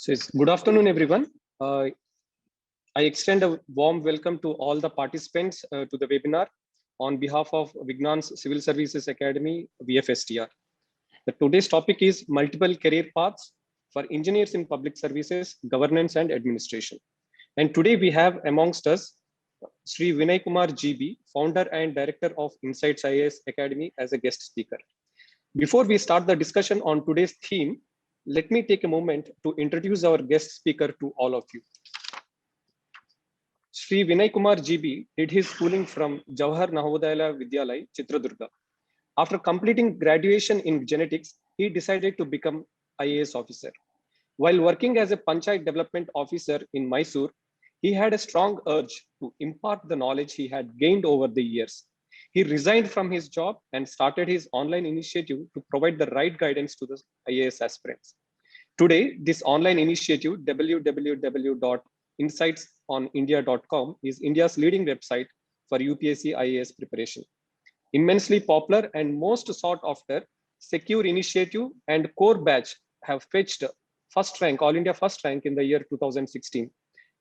So it's good afternoon, everyone. I extend a warm welcome to all the participants to the webinar on behalf of Vignan's Civil Services Academy, VFSTR. Today's topic is multiple career paths for engineers in public services, governance and administration. And today we have amongst us Sri Vinay Kumar GB, founder and director of Insights IAS Academy as a guest speaker. Before we start the discussion on today's theme, let me take a moment to introduce our guest speaker to all of you. Sri Vinay Kumar GB did his schooling from Jawahar Navodaya Vidyalaya, Chitradurga. After completing graduation in genetics, he decided to become IAS officer. While working as a Panchayat Development Officer in Mysore, he had a strong urge to impart the knowledge he had gained over the years. He resigned from his job and started his online initiative to provide the right guidance to the IAS aspirants. Today, this online initiative, www.insightsonindia.com, is India's leading website for UPSC IAS preparation. Immensely popular and most sought after, Secure Initiative and Core Batch have fetched first rank, All India first rank in the year 2016.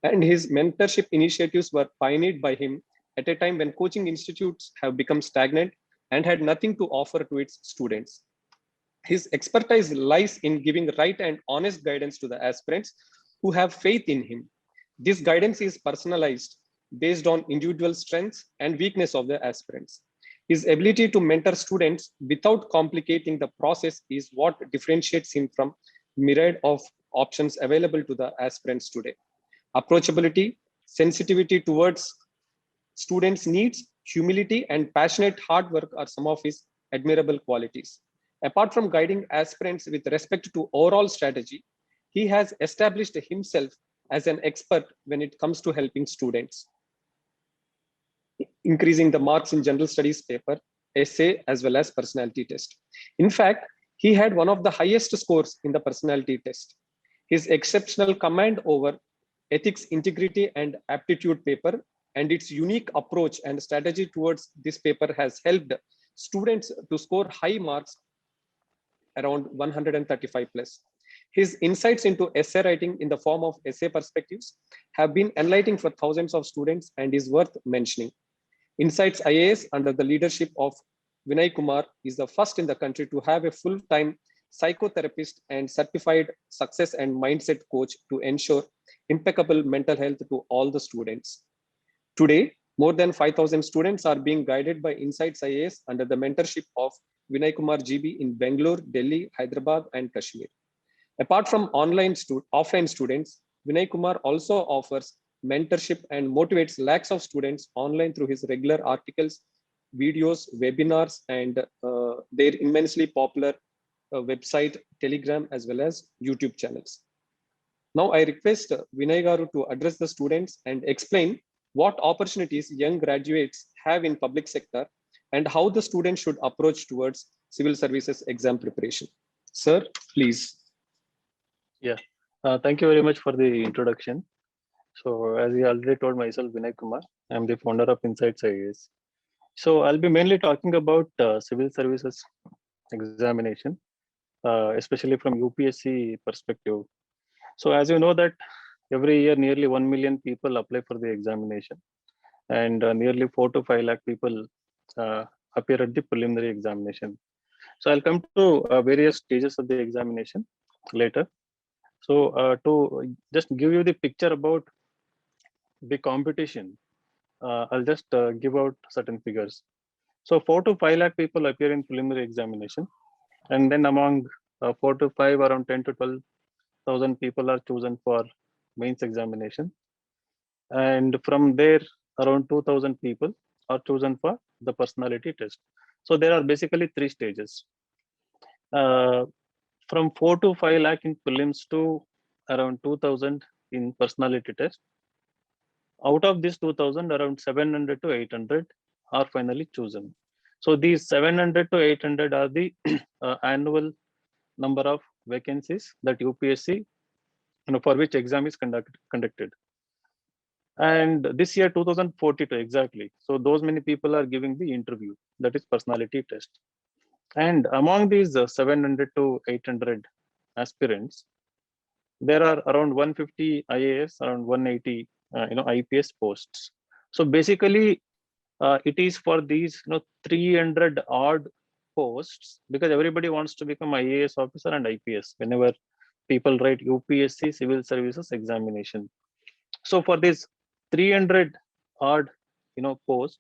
And his mentorship initiatives were pioneered by him at a time when coaching institutes have become stagnant and had nothing to offer to its students. His expertise lies in giving right and honest guidance to the aspirants who have faith in him. This guidance is personalized based on individual strengths and weakness of the aspirants. His ability to mentor students without complicating the process is what differentiates him from myriad of options available to the aspirants today. Approachability, sensitivity towards students' needs, humility, and passionate hard work are some of his admirable qualities. Apart from guiding aspirants with respect to overall strategy, he has established himself as an expert when it comes to helping students, increasing the marks in general studies paper, essay, as well as personality test. In fact, he had one of the highest scores in the personality test. His exceptional command over ethics, integrity, and aptitude paper and its unique approach and strategy towards this paper has helped students to score high marks around 135 plus. His insights into essay writing in the form of essay perspectives have been enlightening for thousands of students and is worth mentioning. Insights IAS under the leadership of Vinay Kumar is the first in the country to have a full-time psychotherapist and certified success and mindset coach to ensure impeccable mental health to all the students. Today, more than 5,000 students are being guided by Insights IAS under the mentorship of Vinay Kumar GB in Bangalore, Delhi, Hyderabad, and Kashmir. Apart from offline students, Vinay Kumar also offers mentorship and motivates lakhs of students online through his regular articles, videos, webinars, and their immensely popular website, Telegram, as well as YouTube channels. Now I request Vinay Garu to address the students and explain what opportunities young graduates have in public sector and how the students should approach towards civil services exam preparation. Sir, please. Yeah, thank you very much for the introduction. So as you already told myself, Vinay Kumar, I'm the founder of Insights IAS. So I'll be mainly talking about civil services examination, especially from UPSC perspective. So as you know that every year nearly 1 million people apply for the examination and nearly 4 to 5 lakh people appear at the preliminary examination. So I'll come to various stages of the examination later. So to just give you the picture about the competition, I'll just give out certain figures. So 4 to 5 lakh people appear in preliminary examination, and then among 4 to 5, around 10 to 12,000 people are chosen for mains examination, and from there around 2,000 people are chosen for the personality test. So there are basically 3 stages. From 4 to 5 lakh in prelims to around 2,000 in personality test. Out of this 2,000, around 700 to 800 are finally chosen. So these 700 to 800 are the annual number of vacancies that UPSC, for which exam is conducted. And this year 2042 exactly. So those many people are giving the interview, that is personality test. And among these 700 to 800 aspirants, there are around 150 IAS, around 180 IPS posts. So basically, it is for these 300 odd posts, because everybody wants to become IAS officer and IPS whenever people write UPSC civil services examination. So for this 300 odd posts,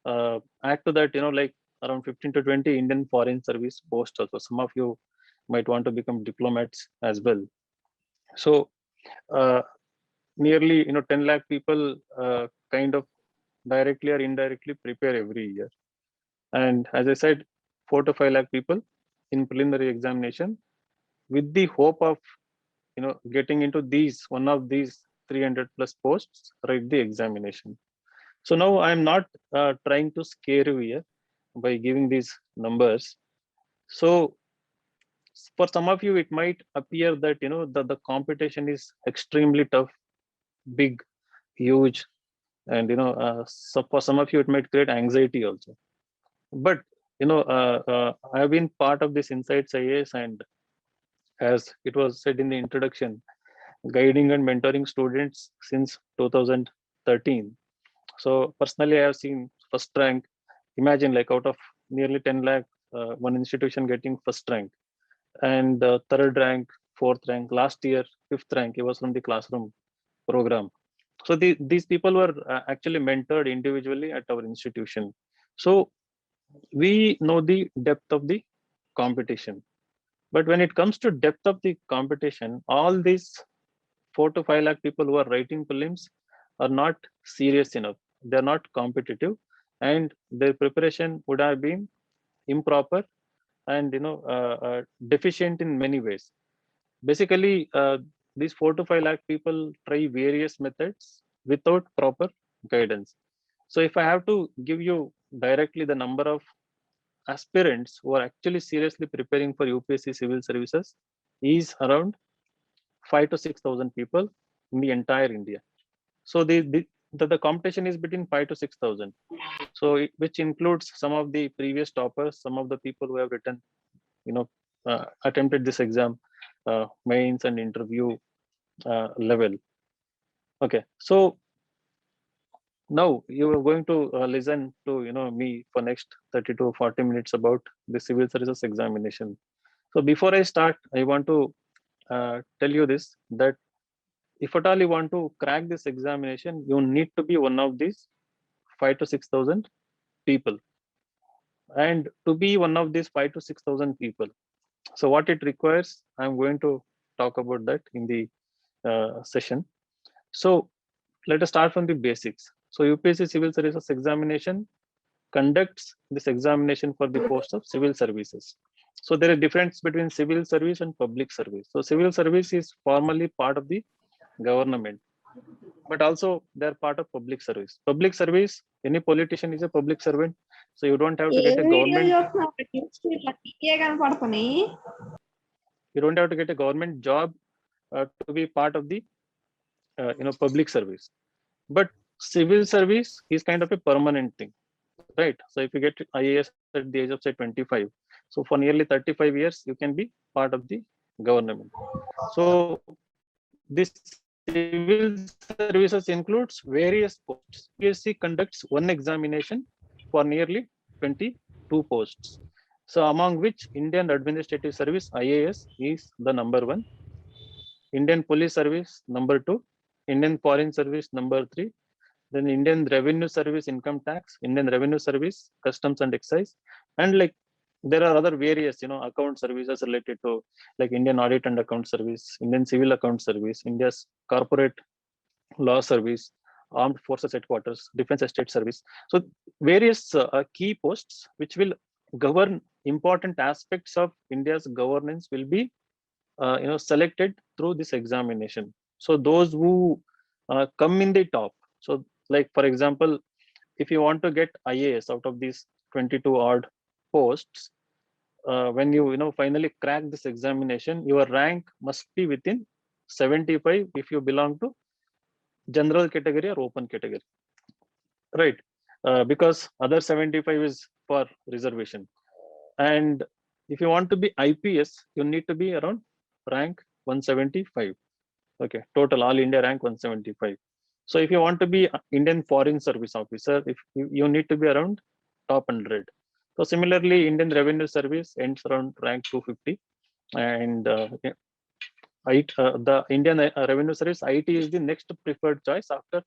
add to that like around 15 to 20 Indian foreign service posts also. Some of you might want to become diplomats as well. So nearly 10 lakh people kind of directly or indirectly prepare every year. And as I said, 4 to 5 lakh people in preliminary examination, with the hope of getting into these one of these 300 plus posts, write the examination. So now I'm not trying to scare you here by giving these numbers. So for some of you, it might appear that the competition is extremely tough, big, huge, and so for some of you it might create anxiety also. But I have been part of this Insights IAS, and as it was said in the introduction, guiding and mentoring students since 2013. So personally, I have seen first rank. Imagine, like, out of nearly 10 lakh, one institution getting first rank, and third rank, fourth rank. Last year, fifth rank. It was from the classroom program. So these people were actually mentored individually at our institution. So we know the depth of the competition. But when it comes to depth of the competition, all these 4 to 5 lakh people who are writing prelims are not serious enough. They're not competitive, and their preparation would have been improper and deficient in many ways. Basically, these 4 to 5 lakh people try various methods without proper guidance. So if I have to give you directly the number of aspirants who are actually seriously preparing for UPSC civil services, is around 5 to 6,000 people in the entire India. So the competition is between 5 to 6,000. So which includes some of the previous toppers, some of the people who have written, attempted this exam, mains and interview level. Okay, so now you are going to listen to me for next 30 to 40 minutes about the civil services examination. So before I start, I want to tell you this, that if at all you want to crack this examination, you need to be one of these 5 to 6,000 people. And to be one of these 5 to 6,000 people, so what it requires, I'm going to talk about that in the session. So let us start from the basics. So UPSC civil services examination conducts this examination for the post of civil services. So there is a difference between civil service and public service. So civil service is formally part of the government, but also they're part of public service. Public service, any politician is a public servant. So you don't have to get a government. You don't have to get a government job to be part of the public service. But civil service is kind of a permanent thing, right? So if you get IAS at the age of say 25, so for nearly 35 years you can be part of the government. So this civil services includes various posts. UPSC conducts one examination for nearly 22 posts. So among which Indian Administrative Service IAS is the number one, Indian Police Service number two, Indian Foreign Service number three, then Indian Revenue Service Income Tax, Indian Revenue Service Customs and Excise, and like there are other various account services related to like Indian Audit and Account Service, Indian Civil Account Service, India's Corporate Law Service, Armed Forces Headquarters, Defense Estate Service. So various key posts which will govern important aspects of India's governance will be selected through this examination. So those who come in the top, so like for example, if you want to get IAS out of these 22 odd posts, when you finally crack this examination, your rank must be within 75 if you belong to general category or open category, right? Because other 75 is for reservation. And if you want to be IPS, you need to be around rank 175. Okay, total all India rank 175. So if you want to be Indian Foreign Service Officer, if you need to be around top 100. So similarly, Indian Revenue Service ends around rank 250, and the Indian Revenue Service IT is the next preferred choice after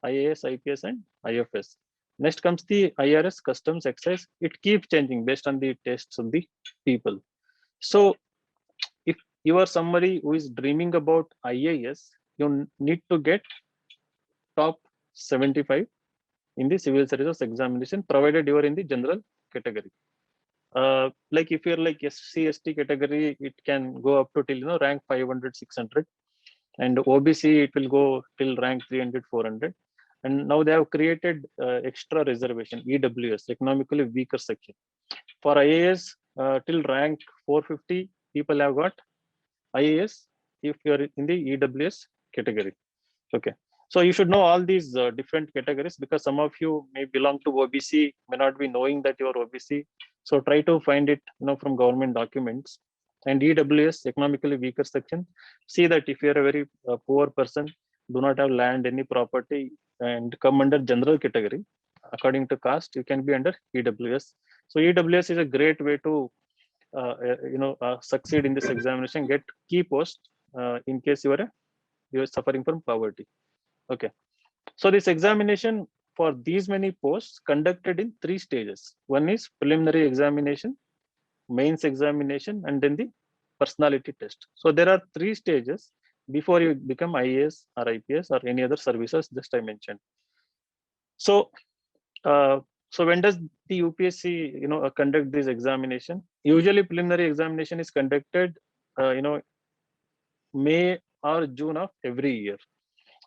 IAS, IPS, and IFS. Next comes the IRS, Customs, Excise. It keeps changing based on the tastes of the people. So if you are somebody who is dreaming about IAS, you need to get top 75 in the civil services examination, provided you are in the general category. Like if you're like SC, ST category, it can go up to till rank 500, 600, and OBC it will go till rank 300, 400. And now they have created extra reservation, EWS, economically weaker section. For IAS, till rank 450, people have got IAS if you are in the EWS category. Okay, so you should know all these different categories, because some of you may belong to OBC, may not be knowing that you are OBC. So try to find it from government documents. And EWS, economically weaker section, see that if you are a very poor person, do not have land, any property, and come under general category, according to caste, you can be under EWS. So EWS is a great way to succeed in this examination, get key post in case you are suffering from poverty. Okay, so this examination for these many posts conducted in 3 stages. One is preliminary examination, mains examination, and then the personality test. So there are 3 stages before you become IAS or IPS or any other services just I mentioned. So so when does the UPSC conduct this examination? Usually preliminary examination is conducted May or June of every year.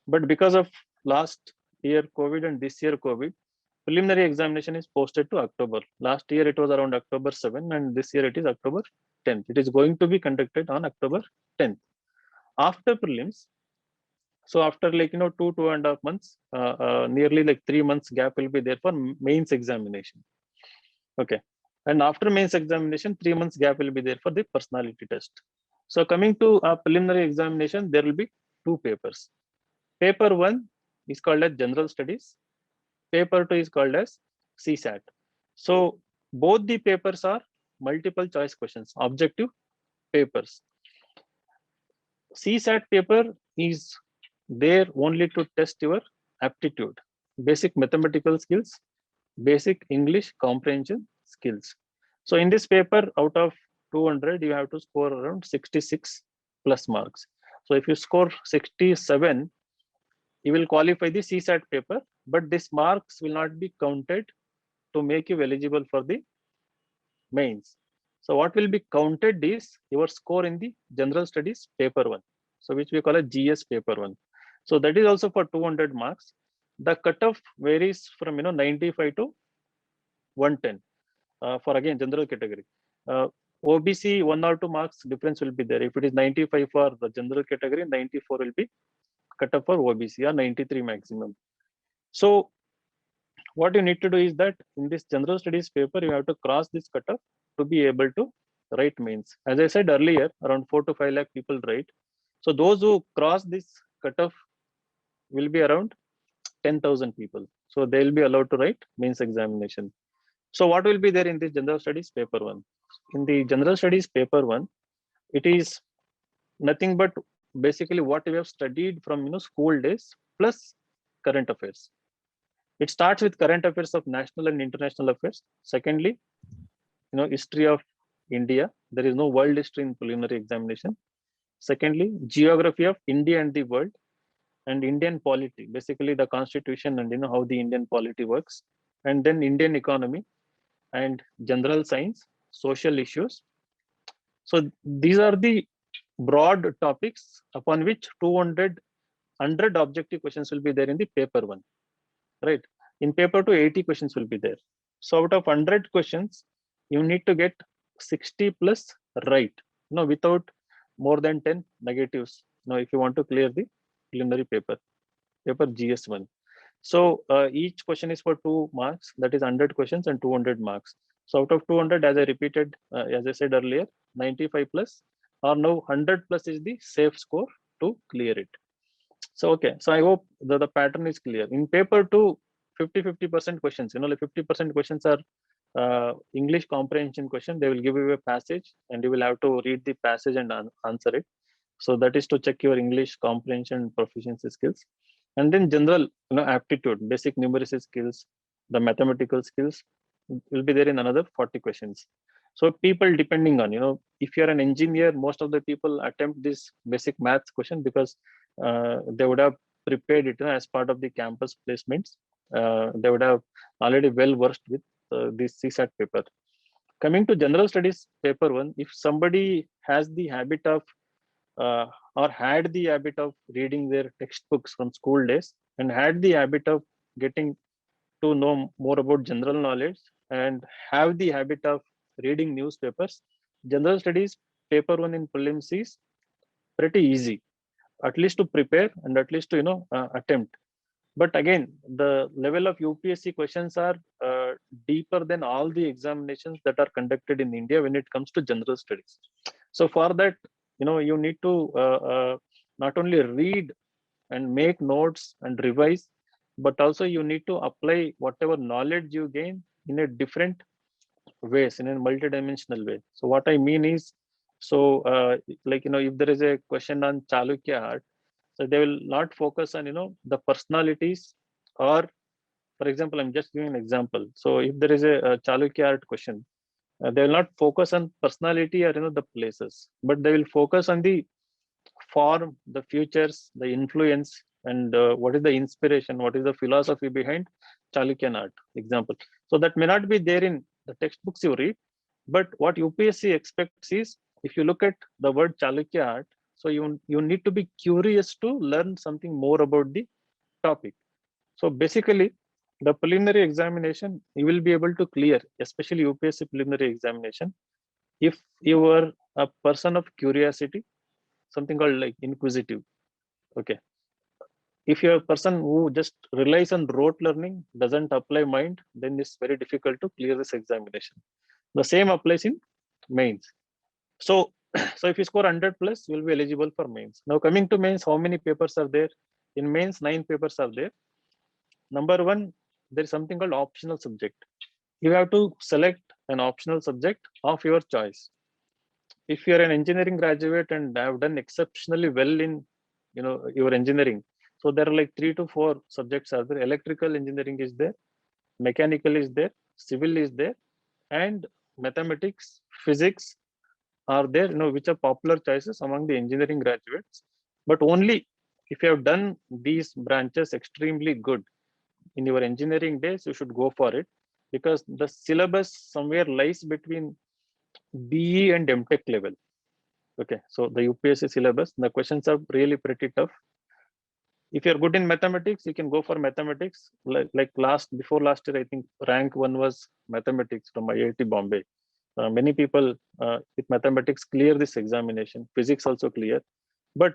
But because of last year COVID and this year COVID, preliminary examination is posted to October. Last year it was around October 7, and this year it is October 10th. It is going to be conducted on October 10th. After prelims, so after 2.5 months, nearly 3 months gap will be there for mains examination. Okay, and after mains examination, 3 months gap will be there for the personality test. So coming to preliminary examination, there will be 2 papers. Paper 1 is called as General Studies. Paper 2 is called as CSAT. So both the papers are multiple choice questions, objective papers. CSAT paper is there only to test your aptitude, basic mathematical skills, basic English comprehension skills. So in this paper, out of 200, you have to score around 66 plus marks. So if you score 67, you will qualify the CSAT paper, but this marks will not be counted to make you eligible for the mains. So what will be counted is your score in the General Studies paper 1, so which we call a GS paper 1. So that is also for 200 marks. The cutoff varies from 95 to 110 for again general category. OBC 1 or 2 marks difference will be there. If it is 95 for the general category, 94 will be cutoff for OBC, or 93 maximum. So what you need to do is that in this general studies paper, you have to cross this cutoff to be able to write mains. As I said earlier, around 4 to 5 lakh people write. So those who cross this cutoff will be around 10,000 people. So they will be allowed to write mains examination. So what will be there in this general studies paper 1? In the general studies paper 1, it is nothing but basically what we have studied from school days plus current affairs. It starts with current affairs of national and international affairs. Secondly, history of India. There is no world history in preliminary examination. Secondly, geography of India and the world, and Indian polity, basically the constitution and how the Indian polity works. And then Indian economy and general science, social issues. So these are the broad topics upon which 200 objective questions will be there in the paper 1, right? In paper 2, 80 questions will be there. So out of 100 questions, you need to get 60 plus right, without more than 10 negatives. Now, if you want to clear the preliminary paper GS1. So each question is for 2 marks, that is 100 questions and 200 marks. So out of 200, as I repeated, as I said earlier, 95 plus or now 100 plus is the safe score to clear it. So, okay. So I hope the pattern is clear. In paper 2, 50% questions, like 50% questions are English comprehension question. They will give you a passage and you will have to read the passage and answer it. So that is to check your English comprehension proficiency skills. And then general, aptitude, basic numeracy skills, the mathematical skills will be there in another 40 questions. So people depending on, if you're an engineer, most of the people attempt this basic maths question because they would have prepared it as part of the campus placements. They would have already well versed with this CSAT paper. Coming to general studies paper 1, if somebody has the habit of or had the habit of reading their textbooks from school days and had the habit of getting to know more about general knowledge and have the habit of reading newspapers, general studies paper 1 in prelims is pretty easy, at least to prepare and at least to attempt. But again, the level of UPSC questions are deeper than all the examinations that are conducted in India when it comes to general studies. So for that, you need to not only read and make notes and revise, but also you need to apply whatever knowledge you gain in a different ways, in a multidimensional way. So what I mean is, so if there is a question on Chalukya art, so they will not focus on the personalities, or for example, I'm just giving an example. So if there is a Chalukya art question, they will not focus on personality or the places, but they will focus on the form, the futures, the influence, and what is the inspiration, what is the philosophy behind Chalukyan art example. So that may not be there in the textbooks you read, but what UPSC expects is, if you look at the word Chalukya art, so you need to be curious to learn something more about the topic. So basically, the preliminary examination you will be able to clear, especially UPSC preliminary examination, if you are a person of curiosity, something called like inquisitive. Okay. If you're a person who just relies on rote learning, doesn't apply mind, then it's very difficult to clear this examination. The same applies in mains. So, so if you score 100 plus, you will be eligible for mains. Now coming to mains, how many papers are there? In mains, 9 papers are there. Number 1, there is something called optional subject. You have to select an optional subject of your choice. If you are an engineering graduate and have done exceptionally well in your engineering, so there are like 3 to 4 subjects are there. Electrical engineering is there, mechanical is there, civil is there, and mathematics, physics are there, which are popular choices among the engineering graduates. But only if you have done these branches extremely good in your engineering days, you should go for it, because the syllabus somewhere lies between BE and MTech level. Okay, so the UPSC syllabus, the questions are really pretty tough. If you're good in mathematics, you can go for mathematics. Like before last year, I think rank 1 was mathematics from IIT Bombay. Many people with mathematics clear this examination. Physics also clear. But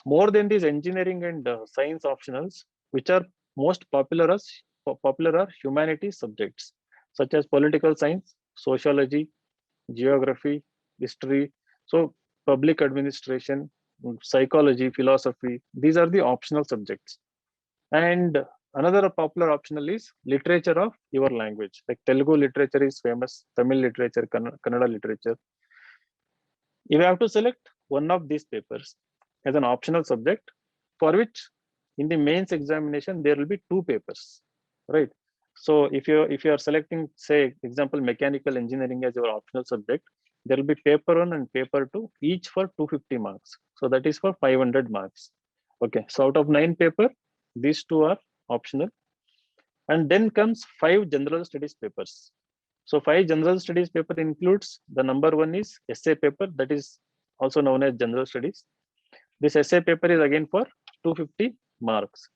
more than these engineering and science optionals, which are most popular are humanities subjects, such as political science, sociology, geography, history, so public administration, psychology, philosophy. These are the optional subjects. And another popular optional is literature of your language. Like Telugu literature is famous, Tamil literature, Kannada literature. You have to select one of these papers as an optional subject, for which in the mains examination there will be 2 papers, right? So if you are selecting, say, example, mechanical engineering as your optional subject, there will be paper 1 and paper 2, each for 250 marks. So that is for 500 marks. Okay, so out of 9 paper, these 2 are optional. And then comes 5 general studies papers. So 5 general studies paper includes, the number 1 is essay paper, that is also known as general studies. This essay paper is again for 250 marks.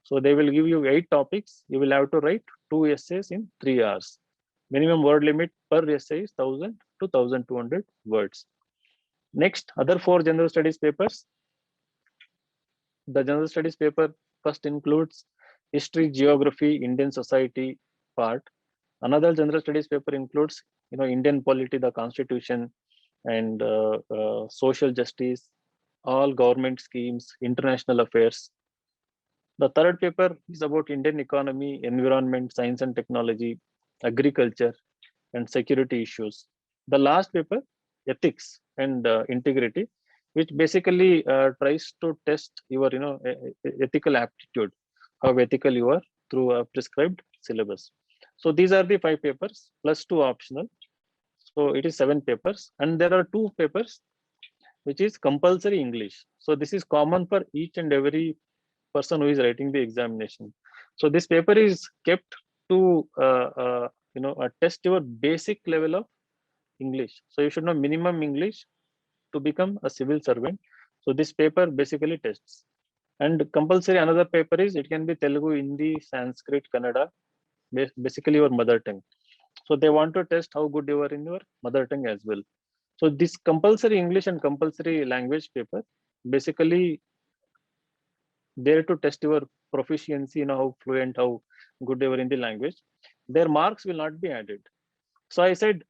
So they will give you 8 topics. You will have to write 2 essays in 3 hours. Minimum word limit per essay is 1000 to 1200 words. Next, other 4 general studies papers. The general studies paper first includes history, geography, Indian society part. Another general studies paper includes, Indian polity, the constitution, and social justice, all government schemes, international affairs. The third paper is about Indian economy, environment, science and technology, agriculture, and security issues. The last paper, ethics and integrity, which basically tries to test your, ethical aptitude, how ethical you are through a prescribed syllabus. So these are the 5 papers plus 2 optional. So it is 7 papers, and there are 2 papers which is compulsory English. So this is common for each and every person who is writing the examination. So this paper is kept to test your basic level of English. So you should know minimum English to become a civil servant. So this paper basically tests. And compulsory another paper is, it can be Telugu, Hindi, Sanskrit, Kannada, basically your mother tongue. So they want to test how good you are in your mother tongue as well. So this compulsory English and compulsory language paper basically there to test your proficiency, how fluent, how good you are in the language. Their marks will not be added. So I said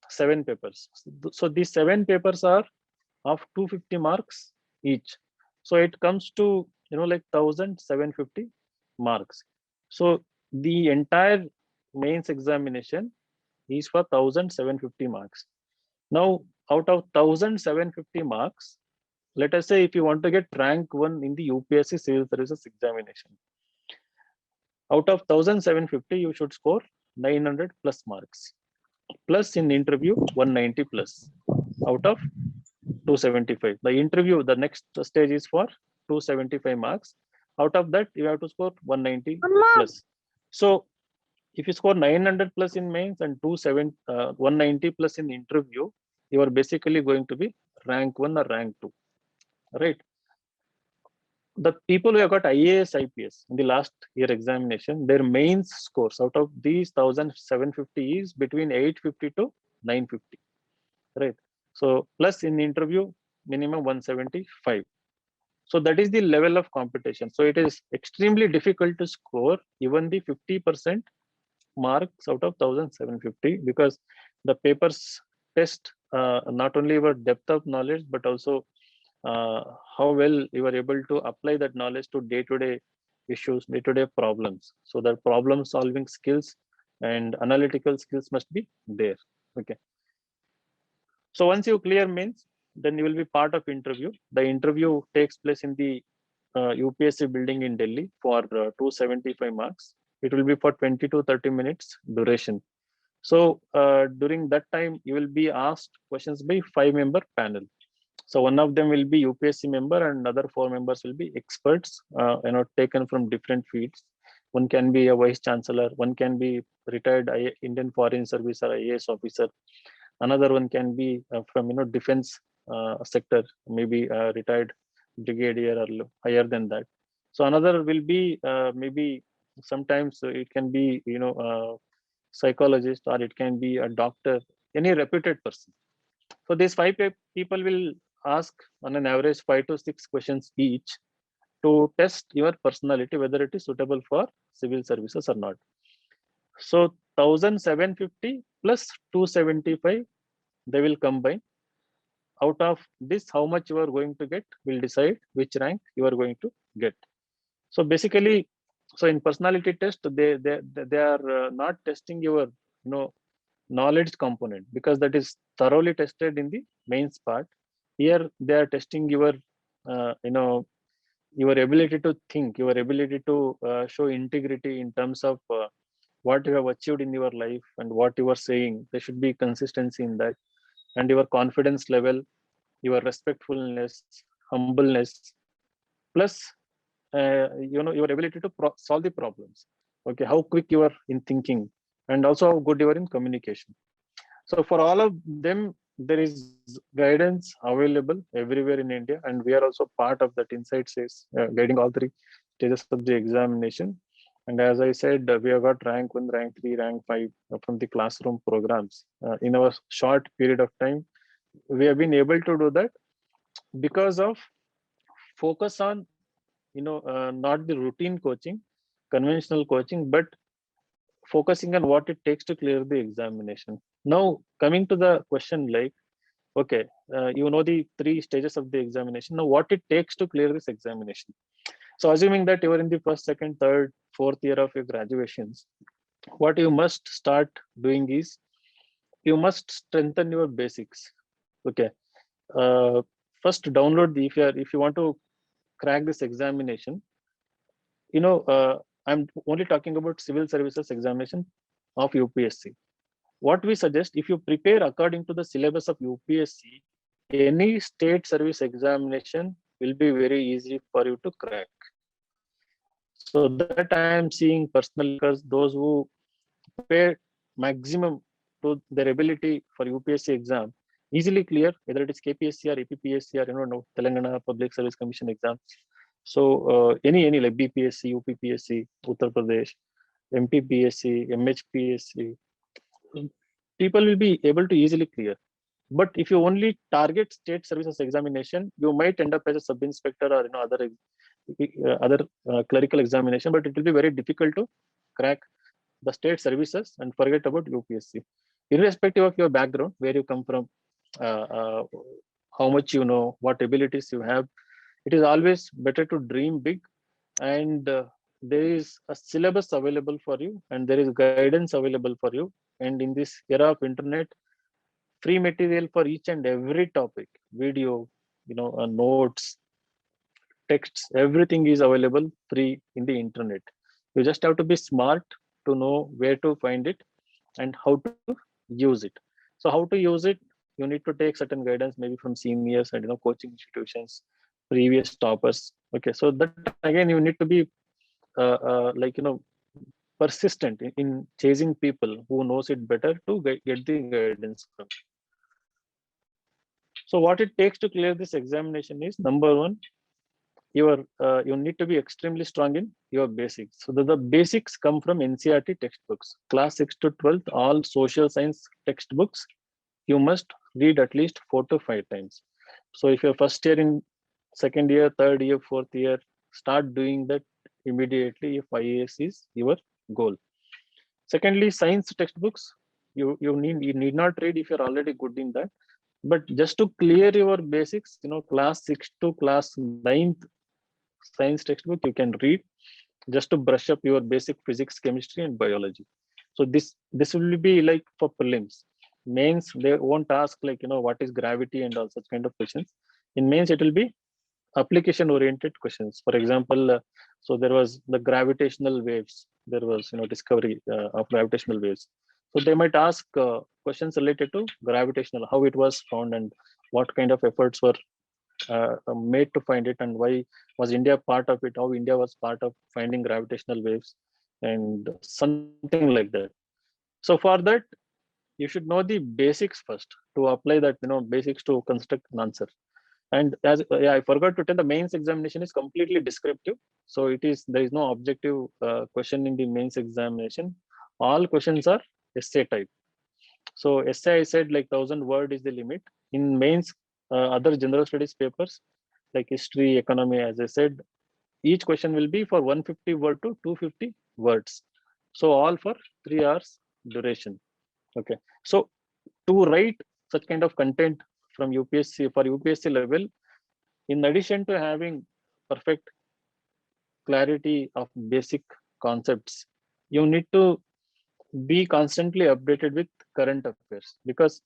7 papers. So these 7 papers are of 250 marks each. So it comes to, like 1750 marks. So the entire mains examination is for 1750 marks. Now, out of 1750 marks, let us say if you want to get rank 1 in the UPSC civil services examination, out of 1750, you should score 900 plus marks. Plus in interview, 190 plus out of 275. The interview, the next stage is for 275 marks. Out of that, you have to score 190 plus. So if you score 900 plus in mains and 190 plus in interview, you are basically going to be rank 1 or rank 2, right? The people who have got IAS, IPS in the last year examination, their mains scores out of these 1750 is between 850 to 950, right? So plus in interview, minimum 175. So that is the level of competition. So it is extremely difficult to score even the 50% marks out of 1750, because the papers test not only your depth of knowledge, but also how well you are able to apply that knowledge to day-to-day issues, day-to-day problems. So that problem solving skills and analytical skills must be there. Okay. So once you clear mains, then you will be part of interview. The interview takes place in the UPSC building in Delhi for 275 marks. It will be for 20 to 30 minutes duration. So during that time, you will be asked questions by 5-member panel. So one of them will be UPSC member and other 4 members will be experts, taken from different fields. One can be a vice chancellor, one can be retired Indian Foreign Service or IAS officer. Another one can be from defense sector, maybe retired brigadier or higher than that. So another will be maybe sometimes it can be psychologist, or it can be a doctor, any reputed person. So these 5 people will ask on an average 5 to 6 questions each to test your personality, whether it is suitable for civil services or not. So 1750 plus 275, they will combine. Out of this, how much you are going to get will decide which rank you are going to get. So basically, so in personality test, they are not testing your knowledge component, because that is thoroughly tested in the mains part. Here they are testing your your ability to think, your ability to show integrity in terms of what you have achieved in your life and what you are saying. There should be consistency in that, and your confidence level, your respectfulness, humbleness, plus your ability to solve the problems. Okay, how quick you are in thinking, and also how good you are in communication. So for all of them, there is guidance available everywhere in India, and we are also part of that Insight Says, guiding all 3 stages of the examination. And as I said, we have got rank 1, rank 3, rank 5 from the classroom programs. In our short period of time, we have been able to do that because of focus on not the routine coaching, conventional coaching, but focusing on what it takes to clear the examination. Now coming to the question, like Okay, you know the 3 stages of the examination. Now, what it takes to clear this examination. So, assuming that you are in the first, second, third, fourth year of your graduations, what you must start doing is you must strengthen your basics. Okay, uh, first download the if you want to crack this examination, you know, I'm only talking about civil services examination of UPSC. What we suggest, if you prepare according to the syllabus of UPSC, any state service examination will be very easy for you to crack. So that I am seeing personally, because those who prepare maximum to their ability for UPSC exam easily clear, whether it is KPSC or APPSC or no Telangana Public Service Commission exam. So any like BPSC, UPPSC, Uttar Pradesh, MPPSC, MHPSC, people will be able to easily clear. But if you only target state services examination, you might end up as a sub inspector or other clerical examination. But it will be very difficult to crack the state services and forget about UPSC, irrespective of your background, where you come from, uh, uh, how much you know, what abilities you have. It is always better to dream big, and there is a syllabus available for you, and there is guidance available for you. And in this era of internet, free material for each and every topic, video, notes, texts, everything is available free in the internet. You just have to be smart to know where to find it and how to use it. So how to use it, you need to take certain guidance, maybe from seniors and coaching institutions, previous toppers. Okay, so that again, you need to be persistent in chasing people who knows it better to get the guidance from. So what it takes to clear this examination is, number one, you need to be extremely strong in your basics. So the basics come from NCERT textbooks. Class 6 to 12th, all social science textbooks, you must read at least 4 to 5 times. So if you're first year, in second year, third year, fourth year, start doing that immediately if IAS is your goal. Secondly, science textbooks, you need not read if you're already good in that. But just to clear your basics, class 6 to class 9th science textbook you can read, just to brush up your basic physics, chemistry, and biology. So this will be like for prelims. Mains, they won't ask like what is gravity and all such kind of questions. In mains, it will be application oriented questions. For example, so there was the gravitational waves, there was discovery of gravitational waves. So they might ask questions related to gravitational, how it was found, and what kind of efforts were made to find it, and why was India part of it, how India was part of finding gravitational waves, and something like that. So for that, you should know the basics first to apply that, basics to construct an answer. And as I forgot to tell, the mains examination is completely descriptive. So there is no objective question in the mains examination. All questions are essay type. So essay, I said, like 1,000 word is the limit. In mains, other general studies papers like history, economy, as I said, each question will be for 150 word to 250 words. So all for 3 hours duration. Okay. So to write such kind of content from UPSC, for UPSC level, in addition to having perfect clarity of basic concepts, you need to be constantly updated with current affairs, because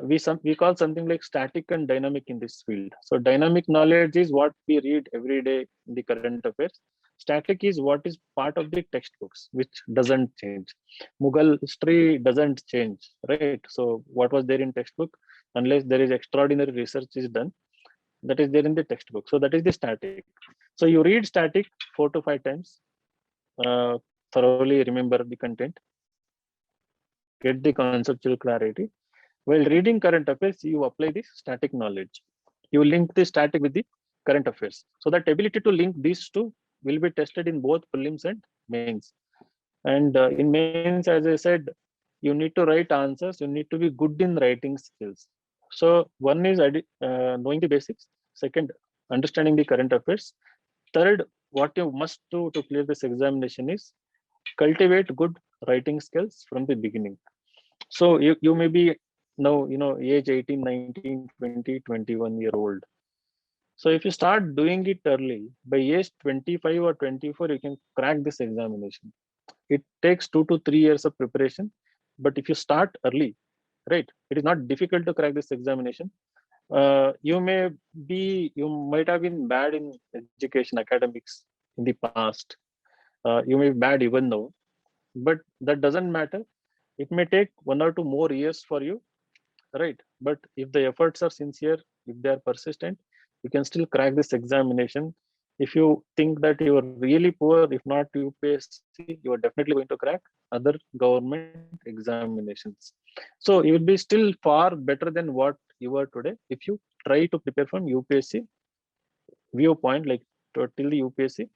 we call something like static and dynamic in this field. So dynamic knowledge is what we read every day in the current affairs. Static is what is part of the textbooks, which doesn't change. Mughal history doesn't change, right? So what was there in textbook, unless there is extraordinary research is done, that is there in the textbook. So that is the static. So you read static 4 to 5 times, thoroughly remember the content, get the conceptual clarity. While reading current affairs, you apply the static knowledge. You link the static with the current affairs. So that ability to link these two will be tested in both prelims and mains. And in mains, as I said, you need to write answers. You need to be good in writing skills. So one is knowing the basics. Second, understanding the current affairs. Third, what you must do to clear this examination is cultivate good writing skills from the beginning. So you may be now, age 18, 19, 20, 21-year old. So if you start doing it early, by age 25 or 24, you can crack this examination. It takes 2 to 3 years of preparation, but if you start early, right, it is not difficult to crack this examination. You might have been bad in education, academics in the past. You may be bad even now, but that doesn't matter. It may take 1 or 2 more years for you, right? But if the efforts are sincere, if they are persistent, you can still crack this examination. If you think that you are really poor, if not UPSC, you are definitely going to crack other government examinations. So you will be still far better than what you are today if you try to prepare from UPSC viewpoint, like till the UPSC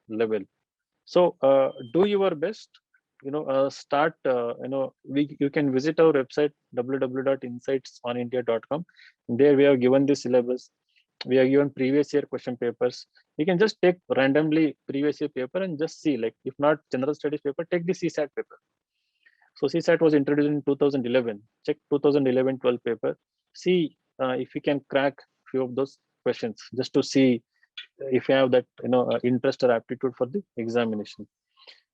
level. So do your best. Start. You can visit our website www.insightsonindia.com. There we have given the syllabus. We have given previous year question papers. You can just take randomly previous year paper and just see. Like if not general studies paper, take the CSAT paper. So CSAT was introduced in 2011. Check 2011-12 paper. See if you can crack few of those questions just to see if you have that interest or aptitude for the examination.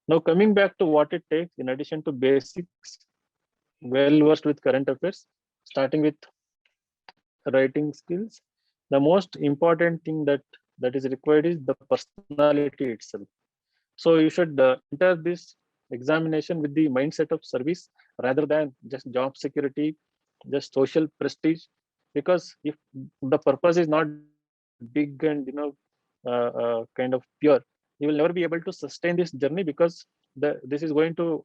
Now coming back to what it takes, in addition to basics, well versed with current affairs, starting with writing skills, the most important thing that is required is the personality itself. So you should enter this examination with the mindset of service rather than just job security, just social prestige. Because if the purpose is not big and kind of pure, you will never be able to sustain this journey, because this is going to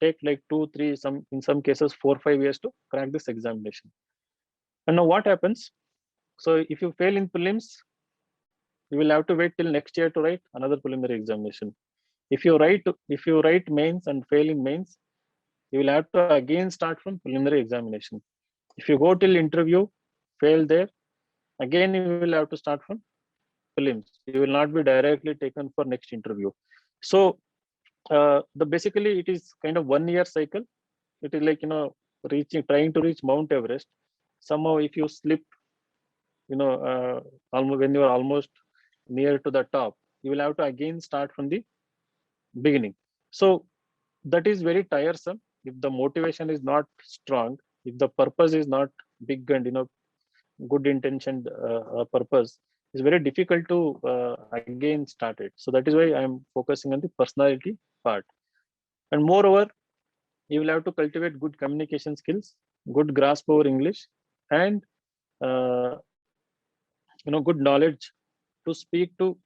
take like 2 3, in some cases 4 5 years to crack this examination. And now what happens? So if you fail in prelims, you will have to wait till next year to write another preliminary examination. If you write mains and fail in mains, you will have to again start from preliminary examination. If you go till interview, fail there, again you will have to start from prelims. You will not be directly taken for next interview. So the basically it is kind of 1 year cycle. It is like trying to reach Mount Everest. Somehow if you slip, almost when you are almost near to the top, you will have to again start from the beginning. So that is very tiresome if the motivation is not strong, if the purpose is not big and good intentioned purpose. It's very difficult to again start it. So that is why I am focusing on the personality part. And moreover, you will have to cultivate good communication skills, good grasp over English, and uh, good knowledge to speak to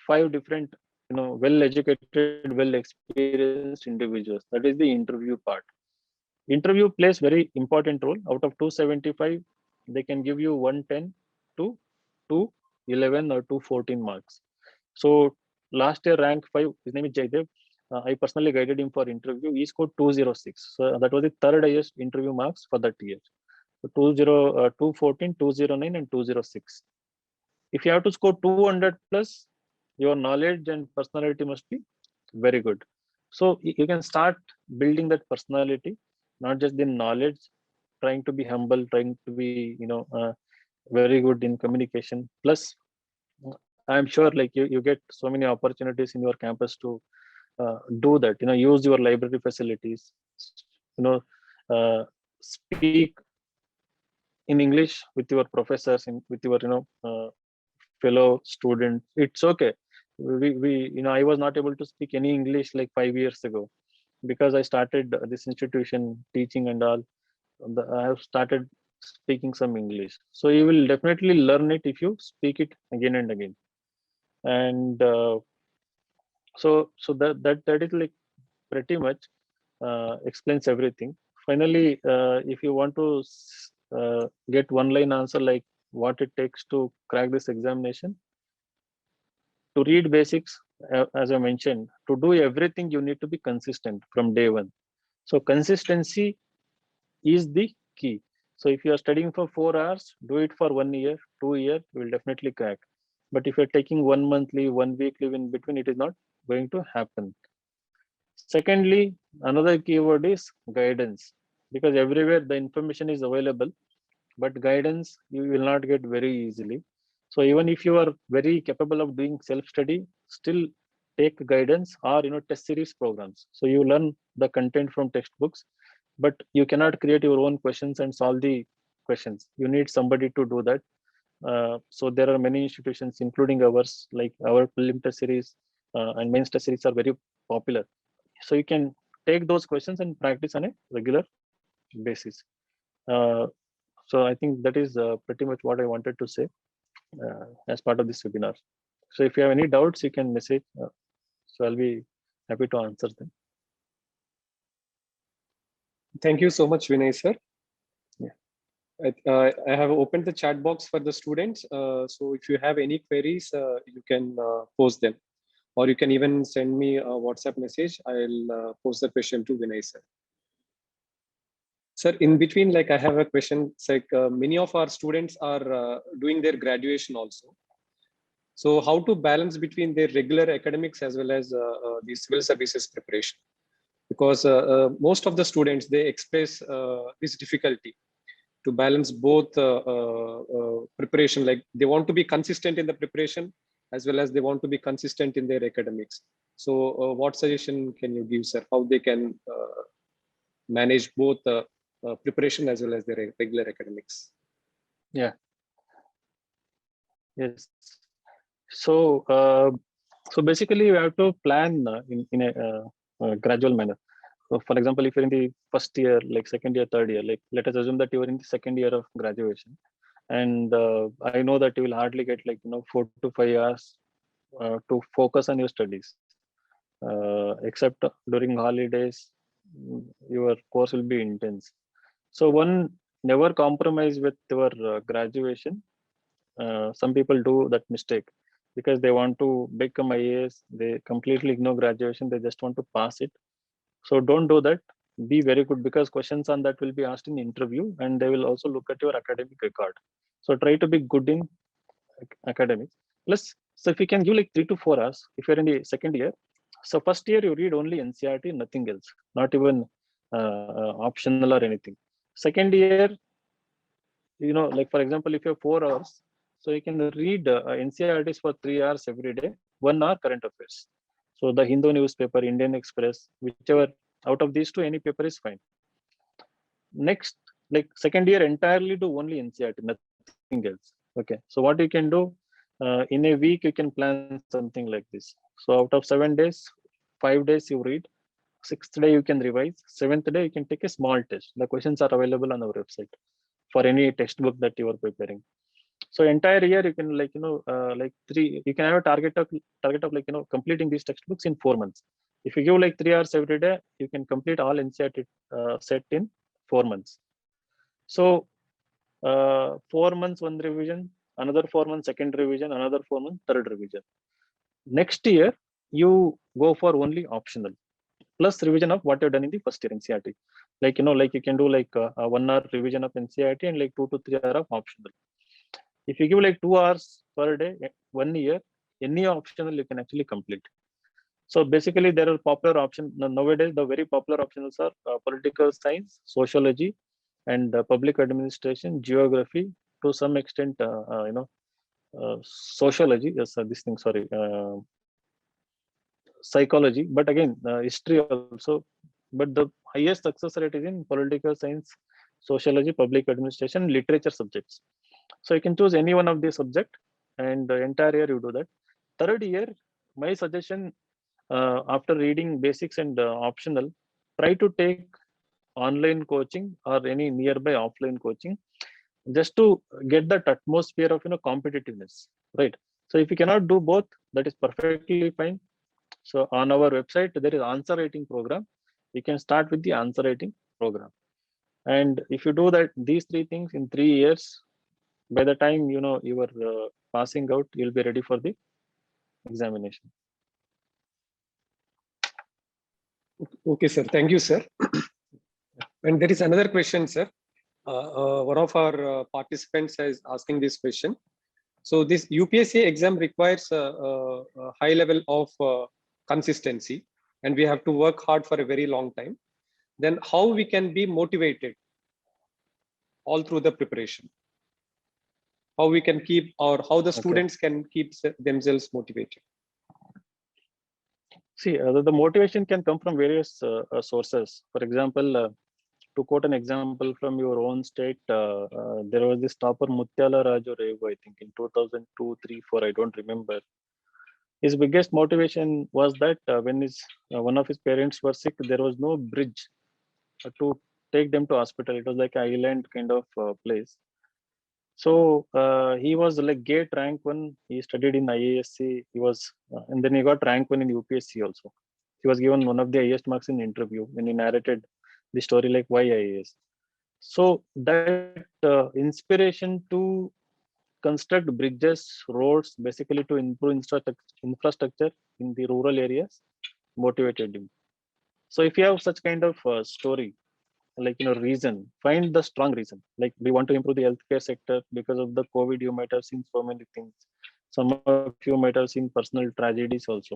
5 different well-educated, well-experienced individuals. That is the interview part. Interview plays very important role. Out of 275, they can give you 110 to 211 or 214 marks. So last year rank 5, his name is Jaydev. I personally guided him for interview. He scored 206. So that was the third highest interview marks for that year. So 214, 209 and 206. If you have to score 200 plus, your knowledge and personality must be very good. So you can start building that personality, not just the knowledge, trying to be humble, trying to be very good in communication. Plus I'm sure like you get so many opportunities in your campus to do that, use your library facilities, you know uh, speak in English with your professors, with your fellow students. It's okay. We I was not able to speak any English like 5 years ago, because I started this institution teaching and all. I have started speaking some English. So you will definitely learn it if you speak it again and again. And that is like pretty much explains everything. Finally, if you want to get one line answer like what it takes to crack this examination, to read basics, as I mentioned, to do everything, you need to be consistent from day one. So consistency is the key. So if you are studying for 4 hours, do it for 1 year, 2 year, you will definitely crack. But if you're taking 1 monthly, 1 week leave in between, it is not going to happen. Secondly, another keyword is guidance. because everywhere the information is available, but guidance you will not get very easily. So even if you are very capable of doing self-study, still take guidance or test series programs. So you learn the content from textbooks, but you cannot create your own questions and solve the questions. You need somebody to do that. So there are many institutions, including ours, like our prelim test series and mains test series are very popular. So you can take those questions and practice on a regular basis. Uh, so I think that is pretty much what I wanted to say as part of this webinar. So if you have any doubts, you can message. So I'll be happy to answer them. Thank you so much, Vinay sir. Yeah. I have opened the chat box for the students. So if you have any queries, you can post them, or you can even send me a WhatsApp message. I'll post the question to Vinay sir. Sir, in between, like I have a question. It's like many of our students are doing their graduation also. So how to balance between their regular academics as well as the civil services preparation? Because most of the students, they express this difficulty to balance both preparation, like they want to be consistent in the preparation as well as they want to be consistent in their academics. So what suggestion can you give, sir, how they can manage both preparation as well as their regular academics? Yeah. Yes. So so basically you have to plan in a gradual manner. So for example, if you're in the first year, like second year, third year, like let us assume that you are in the second year of graduation, and I know that you will hardly get like 4 to 5 hours to focus on your studies, except during holidays. Your course will be intense. So one, never compromise with your graduation. Some people do that mistake because they want to become IAS. They completely ignore graduation. They just want to pass it. So don't do that. Be very good, because questions on that will be asked in interview, and they will also look at your academic record. So try to be good in academics. Plus, so if you can give like 3 to 4 hours, if you're in the second year, so first year you read only NCERT, nothing else, not even optional or anything. Second year, like for example, if you have 4 hours, so you can read NCERTs for 3 hours every day, 1 hour current affairs. So the Hindu newspaper, Indian Express, whichever out of these two, any paper is fine. Next, like second year entirely do only NCERT, nothing else. Okay, so what you can do, in a week you can plan something like this. So out of 7 days, 5 days you read, 6th day you can revise, 7th day you can take a small test. The questions are available on our website for any textbook that you are preparing. So entire year you can like like you can have a target of like completing these textbooks in 4 months. If you give like 3 hours every day, you can complete all NCERT set in 4 months. So 4 months one revision, another 4 months second revision, another 4 months third revision. Next year you go for only optional plus revision of what you've done in the first year NCERT. Like like you can do like a 1 hour revision of NCERT and like 2 to 3 hours of optional. If you give like 2 hours per day, 1 year, any optional you can actually complete. So basically there are popular options nowadays. The very popular options are political science, sociology, and public administration, geography, to some extent, sociology. Yes, this thing. Sorry, psychology. But again, history also. But the highest success rate is in political science, sociology, public administration, literature subjects. So you can choose any one of these subject, and the entire year you do that. Third year, my suggestion, after reading basics and optional, try to take online coaching or any nearby offline coaching, just to get that atmosphere of competitiveness, right? So if you cannot do both, that is perfectly fine. So on our website there is answer writing program. You can start with the answer writing program, and if you do that these 3 things in 3 years, by the time you are passing out, you'll be ready for the examination. Okay, sir. Thank you, sir. And there is another question, sir. One of our participants is asking this question. So this UPSC exam requires a high level of consistency, and we have to work hard for a very long time. then how we can be motivated all through the preparation? How we can keep, or how the Okay. students can keep themselves motivated? See, the motivation can come from various sources. For example, to quote an example from your own state, there was this topper Mutyala Raju Revu, I think in 2002, 3, 4, I don't remember. His biggest motivation was that when one of his parents were sick, there was no bridge to take them to hospital. It was like an island kind of place. So he was like gate rank one. He studied in IASC. He was, and then he got rank one in UPSC also. He was given one of the highest marks in the interview when he narrated the story like why IAS. So that inspiration to construct bridges, roads, basically to improve infrastructure in the rural areas motivated him. So if you have such kind of story, like reason, find the strong reason. Like we want to improve the healthcare sector because of the COVID. You might have seen so many things. Some of you might have seen personal tragedies also,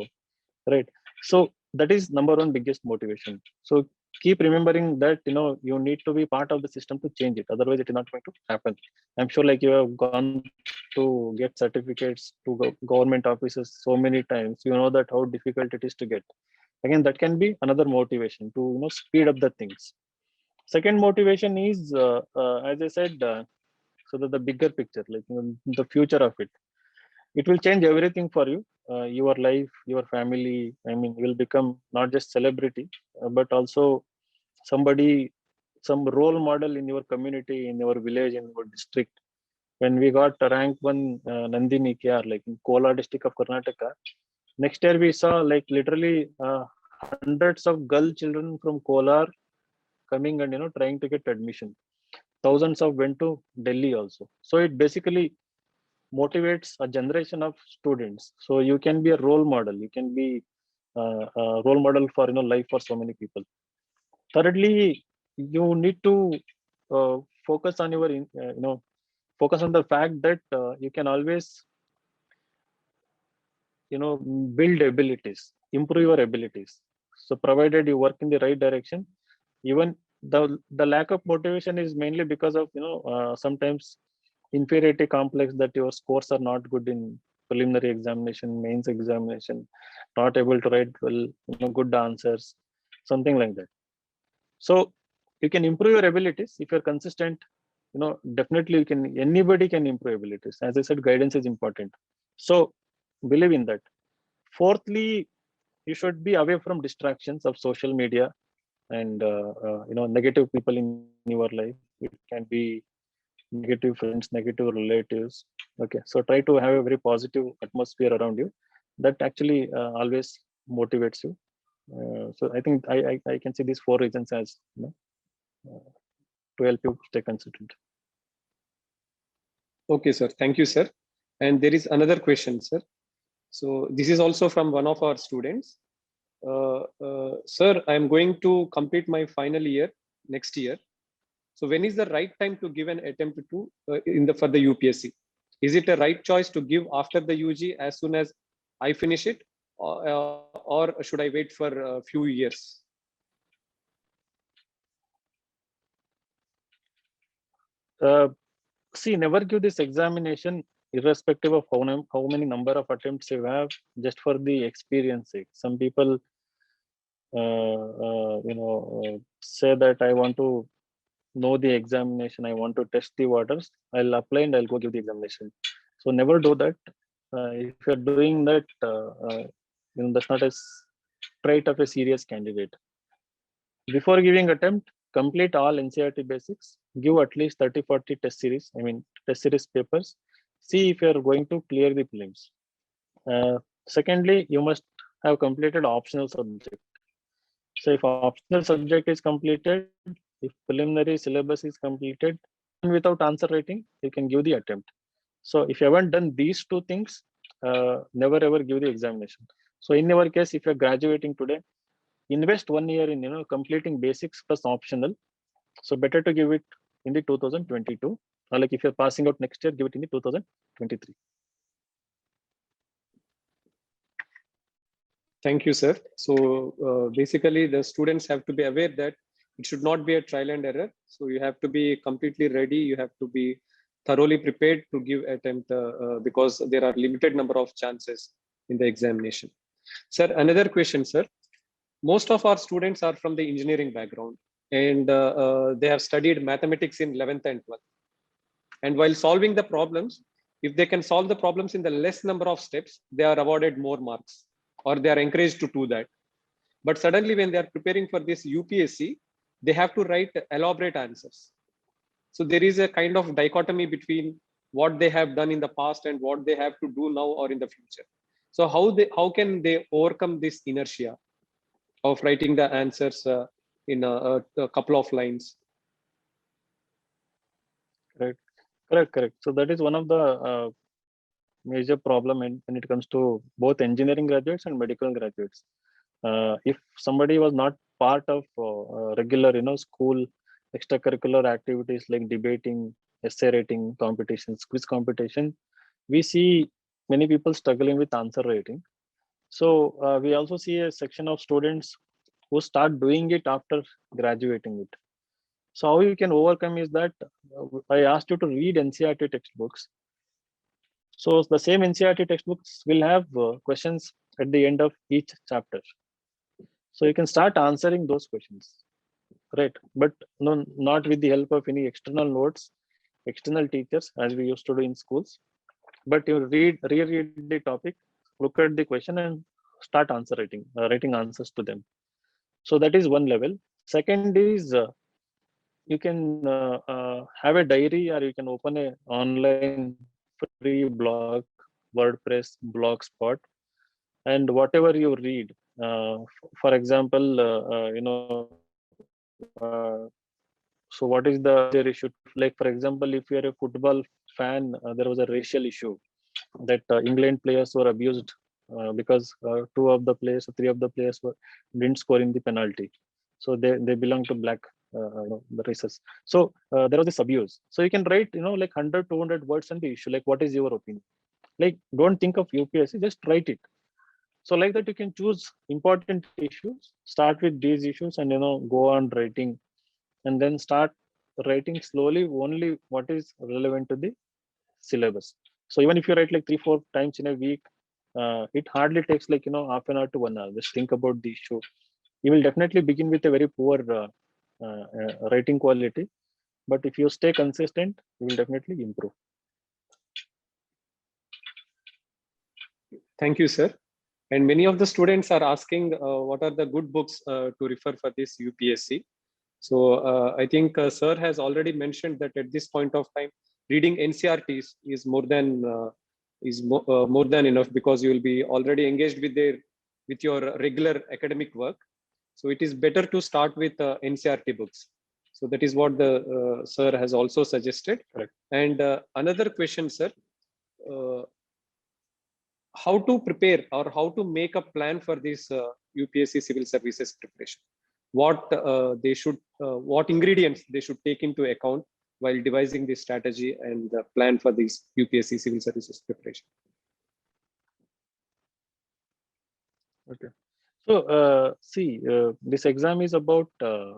right? So that is number one biggest motivation. So keep remembering that you need to be part of the system to change it, otherwise it is not going to happen. I'm sure like you have gone to get certificates to government offices so many times, you know that how difficult it is to get. Again, that can be another motivation to speed up the things. Second motivation is as I said, so that the bigger picture, like the future of it will change everything for you, your life, your family. I mean, you will become not just celebrity, but also somebody, some role model in your community, in your village, in your district. When we got rank one Nandini KR, like in Kolar district of Karnataka, next year we saw like literally hundreds of girl children from Kolar coming and trying to get admission. Thousands of went to Delhi also. So it basically motivates a generation of students. So you can be a role model, you can be a role model for life for so many people. Thirdly, you need to focus on your focus on the fact that you can always build abilities, improve your abilities. So provided you work in the right direction, even the lack of motivation is mainly because of sometimes inferiority complex, that your scores are not good in preliminary examination, mains examination, not able to write well, good answers, something like that. So you can improve your abilities if you're consistent. Definitely you can, anybody can improve abilities. As I said, guidance is important. So believe in that. Fourthly, you should be away from distractions of social media and negative people in your life. It can be negative friends, negative relatives. Okay, so try to have a very positive atmosphere around you. That actually always motivates you. So I think I can see these four reasons as uh, to help you stay consistent. Okay, sir. Thank you, sir. And there is another question, sir. So this is also from one of our students. Sir, I am going to complete my final year next year. So when is the right time to give an attempt to for the UPSC? Is it a right choice to give after the UG as soon as I finish it, or should I wait for a few years? See, never give this examination irrespective of how many number of attempts you have, just for the experience sake. Some people say that I want to know the examination, I want to test the waters, I'll apply and I'll go give the examination. So never do that. If you're doing that, that's not a trait of a serious candidate. Before giving attempt, complete all NCERT basics, give at least 30-40 test series papers. See if you're going to clear the prelims. Secondly, you must have completed optional subject. So if optional subject is completed, if preliminary syllabus is completed, and without answer writing, you can give the attempt. So if you haven't done these two things, never ever give the examination. So in your case, if you're graduating today, invest 1 year in completing basics plus optional. So better to give it in the 2022, or like if you're passing out next year, give it in the 2023. Thank you, sir. So basically, the students have to be aware that It should not be a trial and error. So you have to be completely ready. You have to be thoroughly prepared to give attempt because there are limited number of chances in the examination. Sir, another question, sir. Most of our students are from the engineering background, and they have studied mathematics in 11th and 12th. And while solving the problems, if they can solve the problems in the less number of steps, they are awarded more marks, or they are encouraged to do that. But suddenly when they are preparing for this UPSC, they have to write elaborate answers. So there is a kind of dichotomy between what they have done in the past and what they have to do now or in the future. So how can they overcome this inertia of writing the answers in a couple of lines? Correct, correct. So that is one of the major problem when it comes to both engineering graduates and medical graduates. If somebody was not part of regular, school extracurricular activities like debating, essay writing competitions, quiz competition, we see many people struggling with answer writing. So we also see a section of students who start doing it after graduating it. So how you can overcome is that I asked you to read NCERT textbooks. So the same NCERT textbooks will have questions at the end of each chapter. So you can start answering those questions, right? But no, not with the help of any external notes, external teachers, as we used to do in schools. But you reread the topic, look at the question, and start writing answers to them. So that is one level. Second is you can have a diary, or you can open a online free blog, WordPress, Blogspot, and whatever you read. For example, so what is the major issue? Like for example, if you are a football fan, there was a racial issue that England players were abused because two of the players, three of the players didn't score in the penalty. So they belong to black the races. So there was this abuse. So you can write, like 100, 200 words on the issue. Like, what is your opinion? Like, don't think of UPSC, just write it. So like that, you can choose important issues, start with these issues, and go on writing, and then start writing slowly only what is relevant to the syllabus. So even if you write like 3-4 times in a week, it hardly takes like half an hour to 1 hour. Just think about the issue. You will definitely begin with a very poor writing quality, but if you stay consistent, you will definitely improve. Thank you, sir. And many of the students are asking what are the good books to refer for this UPSC. So I think sir has already mentioned that at this point of time, reading NCRTs is more than more than enough, because you will be already engaged with your regular academic work. So it is better to start with NCRT books. So that is what the sir has also suggested. Correct. And another question, sir. How to prepare or how to make a plan for this UPSC civil services preparation? What what ingredients they should take into account while devising this strategy and the plan for this UPSC civil services preparation? Okay. So see, this exam is about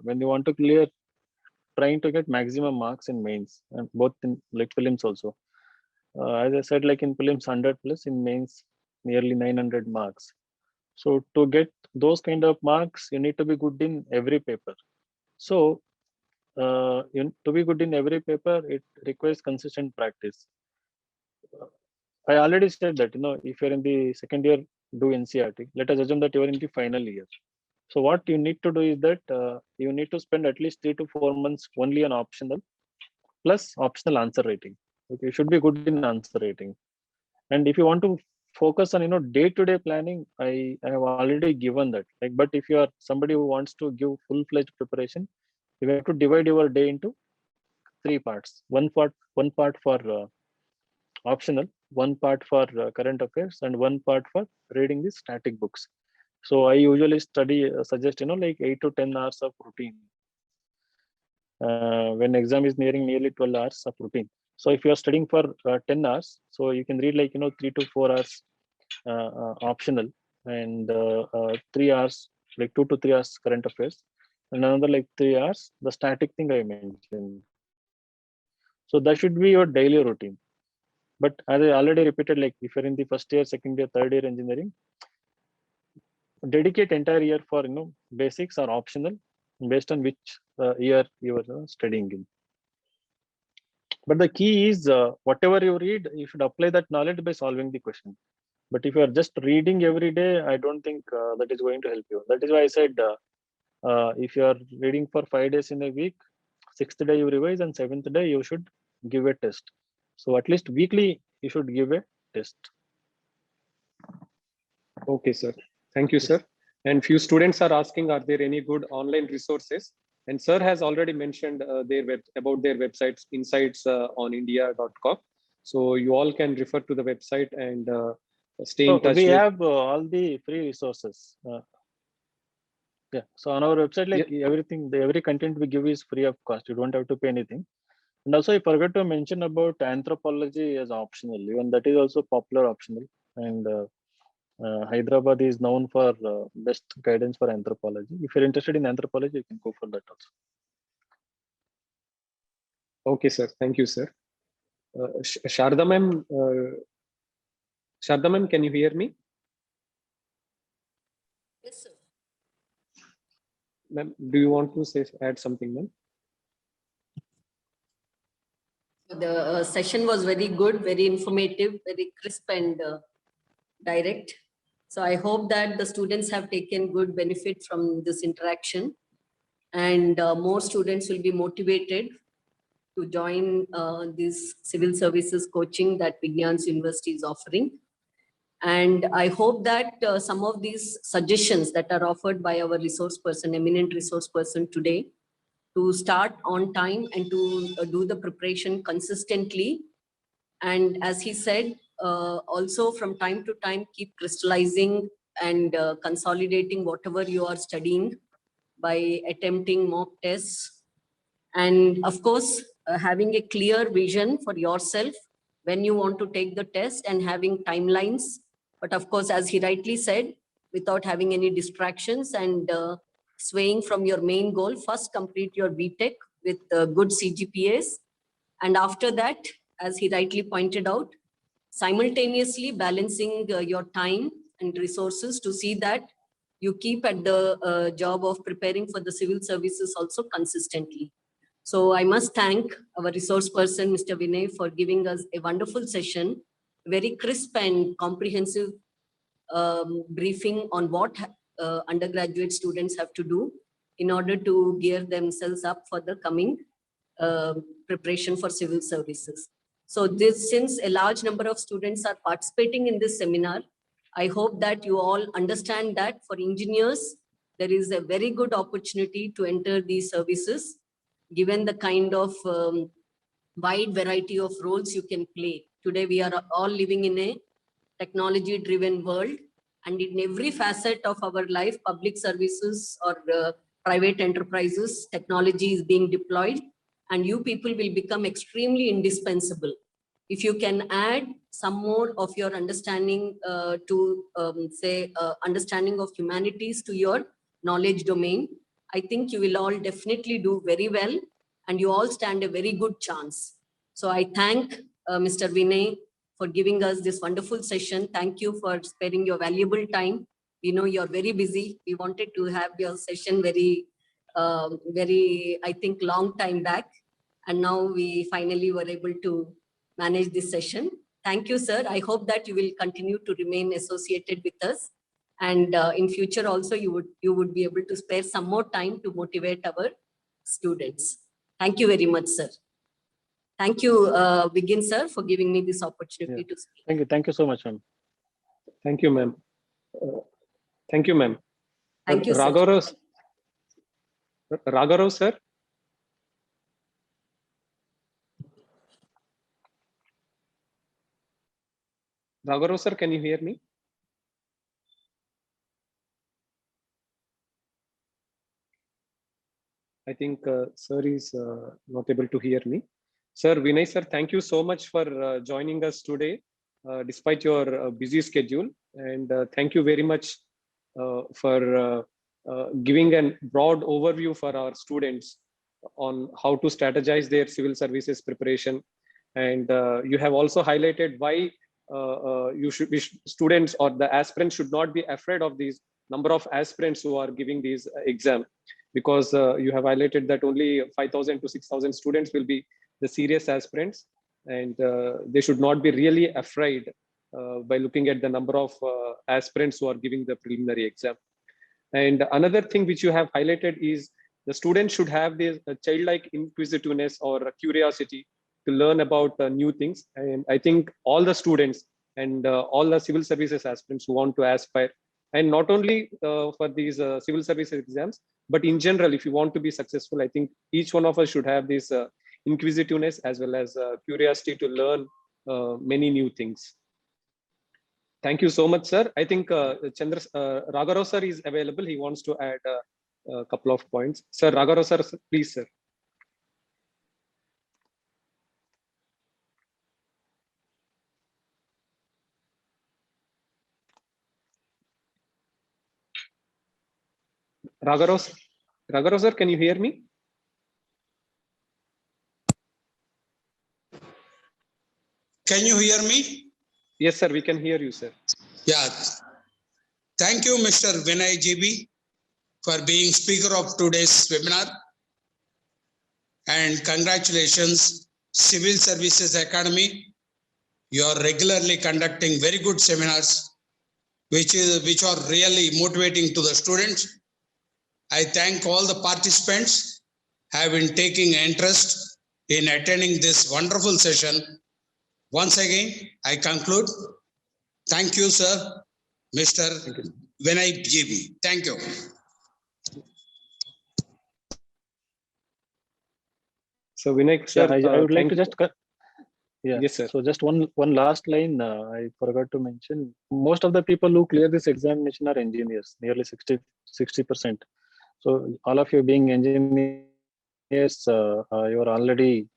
when you want to clear, trying to get maximum marks in mains, and both in like prelims also. As I said, like in prelims 100 plus, in mains nearly 900 marks. So to get those kind of marks, you need to be good in every paper. So to be good in every paper, it requires consistent practice. I already said that, if you're in the second year, do NCRT. Let us assume that you're in the final year. So what you need to do is that you need to spend at least 3 to 4 months only on optional plus optional answer writing. Okay, you should be good in answer writing. And if you want to focus on day-to-day planning, I have already given that. Like, but if you are somebody who wants to give full-fledged preparation, you have to divide your day into 3 parts. One part for optional, one part for current affairs, and one part for reading the static books. So I usually suggest like 8 to 10 hours of routine. When exam is nearly 12 hours of routine. So if you are studying for 10 hours, so you can read like 3 to 4 hours optional, and 3 hours, like 2 to 3 hours current affairs, and another like 3 hours, the static thing I mentioned. So that should be your daily routine. But as I already repeated, like if you're in the first year, second year, third year engineering, dedicate entire year for basics are optional based on which year you are studying in. But the key is whatever you read, you should apply that knowledge by solving the question. But if you are just reading every day, I don't think that is going to help you. That is why I said if you are reading for 5 days in a week, sixth day you revise, and seventh day you should give a test. So at least weekly you should give a test. Okay, sir. Thank you, Yes. sir. And few students are asking, are there any good online resources? And sir has already mentioned about their websites, insights-on-india.com. So you all can refer to the website and stay in So touch we with. have all the free resources. Yeah. So on our website, like everything, every content we give is free of cost. You don't have to pay anything. And also, I forgot to mention about anthropology as optional. Even that is also popular optional. And Hyderabad is known for best guidance for anthropology. If you're interested in anthropology, you can go for that also. Okay, sir. Thank you, sir. Sharda ma'am, can you hear me? Yes, sir. Ma'am, do you want to add something, ma'am? The session was very good, very informative, very crisp and direct. So I hope that the students have taken good benefit from this interaction, and more students will be motivated to join this civil services coaching that Vignans University is offering. And I hope that some of these suggestions that are offered by our resource person, eminent resource person today, to start on time and to do the preparation consistently. And as he said, also from time to time, keep crystallizing and consolidating whatever you are studying by attempting mock tests. And of course, having a clear vision for yourself when you want to take the test and having timelines. But of course, as he rightly said, without having any distractions and swaying from your main goal, first complete your BTech with good CGPAs. And after that, as he rightly pointed out, simultaneously balancing your time and resources to see that you keep at the job of preparing for the civil services also consistently. So I must thank our resource person, Mr. Vinay, for giving us a wonderful session, very crisp and comprehensive briefing on what undergraduate students have to do in order to gear themselves up for the coming preparation for civil services. So this, since a large number of students are participating in this seminar, I hope that you all understand that for engineers, there is a very good opportunity to enter these services, given the kind of wide variety of roles you can play. Today, we are all living in a technology-driven world, and in every facet of our life, public services or private enterprises, technology is being deployed, and you people will become extremely indispensable. If you can add some more of your understanding to say understanding of humanities to your knowledge domain, I think you will all definitely do very well, and you all stand a very good chance. So I thank Mr. Vinay for giving us this wonderful session. Thank you for sparing your valuable time. We know you're very busy. We wanted to have your session very, I think, long time back. And now we finally were able to manage this session. Thank you, sir. I hope that you will continue to remain associated with us. And in future also, you would be able to spare some more time to motivate our students. Thank you very much, sir. Thank you, Begin, sir, for giving me this opportunity to speak. Thank you. Thank you so much, ma'am. Thank you, ma'am. Thank you, ma'am. Thank you, sir. Ragarav, sir. Ragarav, sir, can you hear me? I think sir is not able to hear me. Sir, Vinay, sir, thank you so much for joining us today, despite your busy schedule. And thank you very much for giving a broad overview for our students on how to strategize their civil services preparation. And you have also highlighted why students or the aspirants should not be afraid of these number of aspirants who are giving these exam, because you have highlighted that only 5,000 to 6,000 students will be the serious aspirants, and they should not be really afraid by looking at the number of aspirants who are giving the preliminary exam. And another thing which you have highlighted is the students should have this childlike inquisitiveness or curiosity to learn about new things. And I think all the students and all the civil services aspirants who want to aspire, and not only for these civil services exams, but in general, if you want to be successful, I think each one of us should have this inquisitiveness as well as curiosity to learn many new things. Thank you so much, sir. I think Ragarao sir is available. He wants to add a couple of points. Sir, Ragarao sir, please, sir. Ragarao sir, can you hear me? Can you hear me? Yes, sir, we can hear you, sir. Yeah. Thank you, Mr. Vinay GB, for being speaker of today's webinar. And congratulations, Civil Services Academy. You are regularly conducting very good seminars, which are really motivating to the students. I thank all the participants have been taking interest in attending this wonderful session. Once again, I conclude. Thank you, sir, Mr. Vinay GB. Thank you. So Vinay, sir, I would like to just yes, sir. So just one last line I forgot to mention. Most of the people who clear this examination are engineers, nearly 60%. So all of you being engineers, you are already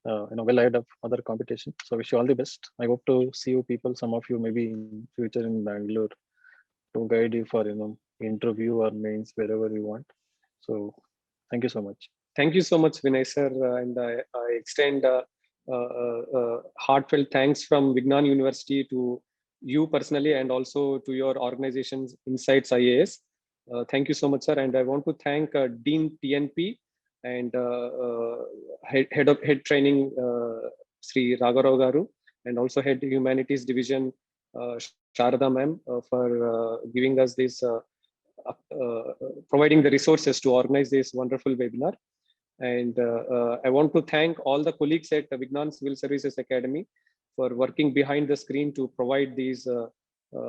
well ahead of other competition. So wish you all the best. I hope to see you people, some of you maybe in future in Bangalore, to guide you for interview or mains wherever you want. So thank you so much. Thank you so much, Vinay sir, and I extend heartfelt thanks from Vignan University to you personally and also to your organizations Insights IAS. Thank you so much, sir, and I want to thank Dean TNP and head training Sri Ragarao Garu, and also head humanities division Sharada ma'am for giving us this providing the resources to organize this wonderful webinar. And I want to thank all the colleagues at the Vignan Civil Services Academy for working behind the screen to provide these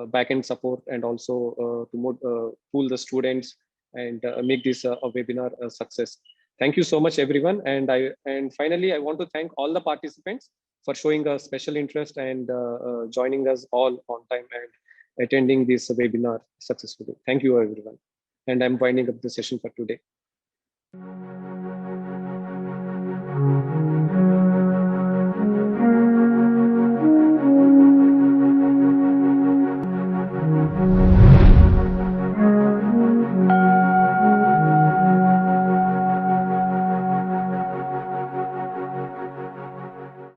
back-end support, and also to pool the students and make this a webinar a success. Thank you so much, everyone. And finally, I want to thank all the participants for showing a special interest and joining us all on time and attending this webinar successfully. Thank you, everyone. And I'm winding up the session for today.